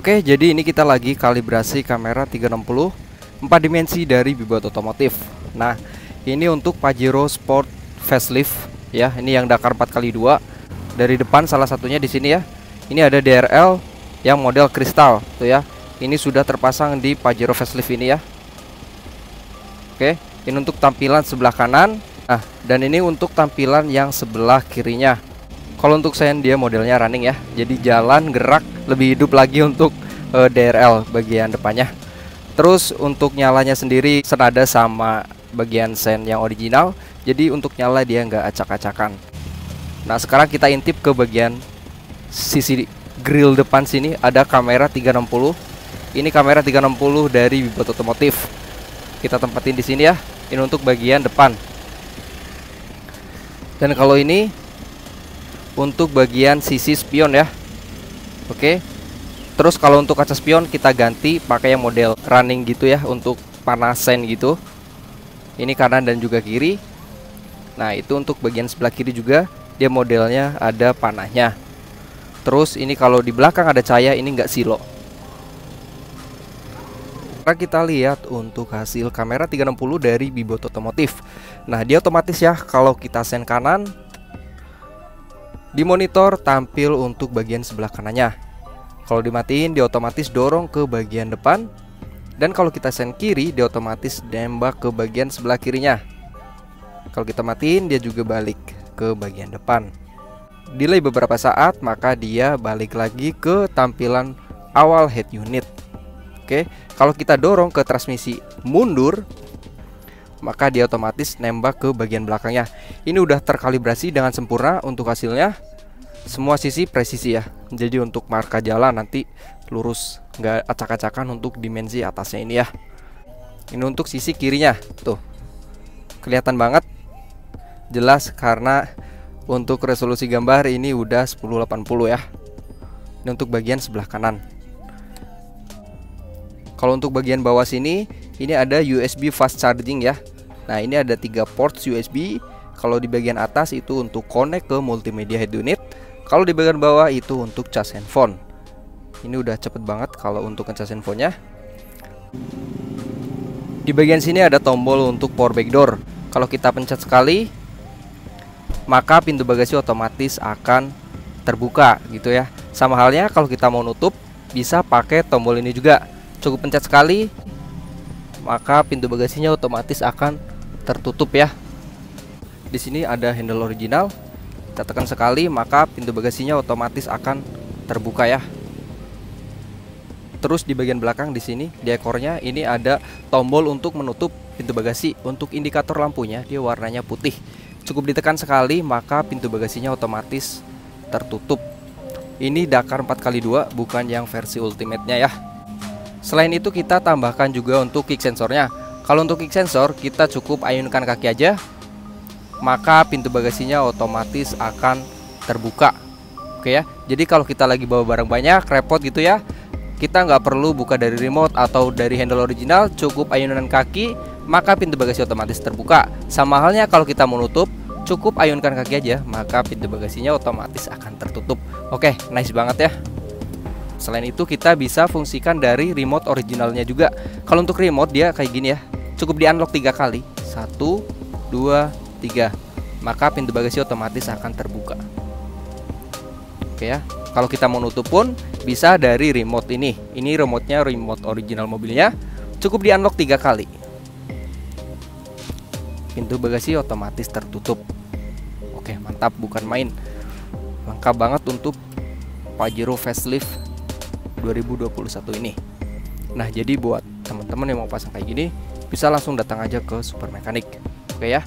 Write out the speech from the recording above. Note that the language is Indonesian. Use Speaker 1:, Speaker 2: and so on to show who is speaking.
Speaker 1: Oke, jadi ini kita lagi kalibrasi kamera 360 4 dimensi dari Bibot Otomotif. Nah, ini untuk Pajero Sport Facelift ya. Ini yang Dakar 4x2. Dari depan salah satunya di sini ya. Ini ada DRL yang model kristal tuh ya. Ini sudah terpasang di Pajero Facelift ini ya. Oke, ini untuk tampilan sebelah kanan. Nah, dan ini untuk tampilan yang sebelah kirinya. Kalau untuk sen dia modelnya running ya. Jadi jalan, gerak, lebih hidup lagi untuk DRL bagian depannya. Terus untuk nyalanya sendiri senada sama bagian sen yang original. Jadi untuk nyala dia nggak acak-acakan. Nah, sekarang kita intip ke bagian sisi grill depan sini ada kamera 360. Ini kamera 360 dari Bibot Otomotif. Kita tempatin di sini ya. Ini untuk bagian depan. Dan kalau ini untuk bagian sisi spion ya. Oke. Terus kalau untuk kaca spion kita ganti pakai yang model running gitu ya, untuk panasen gitu. Ini kanan dan juga kiri. Nah, itu untuk bagian sebelah kiri juga dia modelnya ada panahnya. Terus ini kalau di belakang ada cahaya, ini enggak silo. Sekarang kita lihat untuk hasil kamera 360 dari Bibot Otomotif. Nah, dia otomatis ya, kalau kita sen kanan di monitor tampil untuk bagian sebelah kanannya. Kalau dimatiin dia otomatis dorong ke bagian depan. Dan kalau kita sen kiri dia otomatis nembak ke bagian sebelah kirinya. Kalau kita matiin dia juga balik ke bagian depan. Delay beberapa saat maka dia balik lagi ke tampilan awal head unit. Oke, kalau kita dorong ke transmisi mundur maka dia otomatis nembak ke bagian belakangnya. Ini udah terkalibrasi dengan sempurna untuk hasilnya. Semua sisi presisi ya. Jadi untuk marka jalan nanti lurus, nggak acak-acakan untuk dimensi atasnya ini ya. Ini untuk sisi kirinya. Tuh, kelihatan banget jelas karena untuk resolusi gambar ini udah 1080 ya. Ini untuk bagian sebelah kanan. Kalau untuk bagian bawah sini ini ada USB fast charging ya. Nah, ini ada 3 ports USB. Kalau di bagian atas itu untuk connect ke multimedia head unit. Kalau di bagian bawah itu untuk cas handphone. Ini udah cepet banget kalau untuk ngecas handphonenya. Di bagian sini ada tombol untuk power back door. Kalau kita pencet sekali maka pintu bagasi otomatis akan terbuka gitu ya. Sama halnya kalau kita mau nutup bisa pakai tombol ini juga. Cukup pencet sekali maka pintu bagasinya otomatis akan tertutup ya. Di sini ada handle original. Kita tekan sekali maka pintu bagasinya otomatis akan terbuka ya. Terus di bagian belakang di sini di ekornya ini ada tombol untuk menutup pintu bagasi. Untuk indikator lampunya dia warnanya putih. Cukup ditekan sekali maka pintu bagasinya otomatis tertutup. Ini Dakar 4x2 bukan yang versi ultimate-nya ya. Selain itu kita tambahkan juga untuk kick sensornya. Kalau untuk kick sensor kita cukup ayunkan kaki aja maka pintu bagasinya otomatis akan terbuka. Oke ya. Jadi kalau kita lagi bawa barang banyak repot gitu ya, kita nggak perlu buka dari remote atau dari handle original, cukup ayunan kaki maka pintu bagasi otomatis terbuka. Sama halnya kalau kita mau nutup, cukup ayunkan kaki aja maka pintu bagasinya otomatis akan tertutup. Oke, nice banget ya. Selain itu kita bisa fungsikan dari remote originalnya juga. Kalau untuk remote dia kayak gini ya. Cukup di unlock 3 kali. 1, 2, 3. Maka pintu bagasi otomatis akan terbuka. Oke ya. Kalau kita mau nutup pun bisa dari remote ini. Ini remote-nya remote original mobilnya. Cukup di unlock 3 kali. Pintu bagasi otomatis tertutup. Oke, mantap, bukan main. Lengkap banget untuk Pajero Facelift 2021 ini. Nah, jadi buat teman-teman yang mau pasang kayak gini bisa langsung datang aja ke Super Mekanik. Oke ya.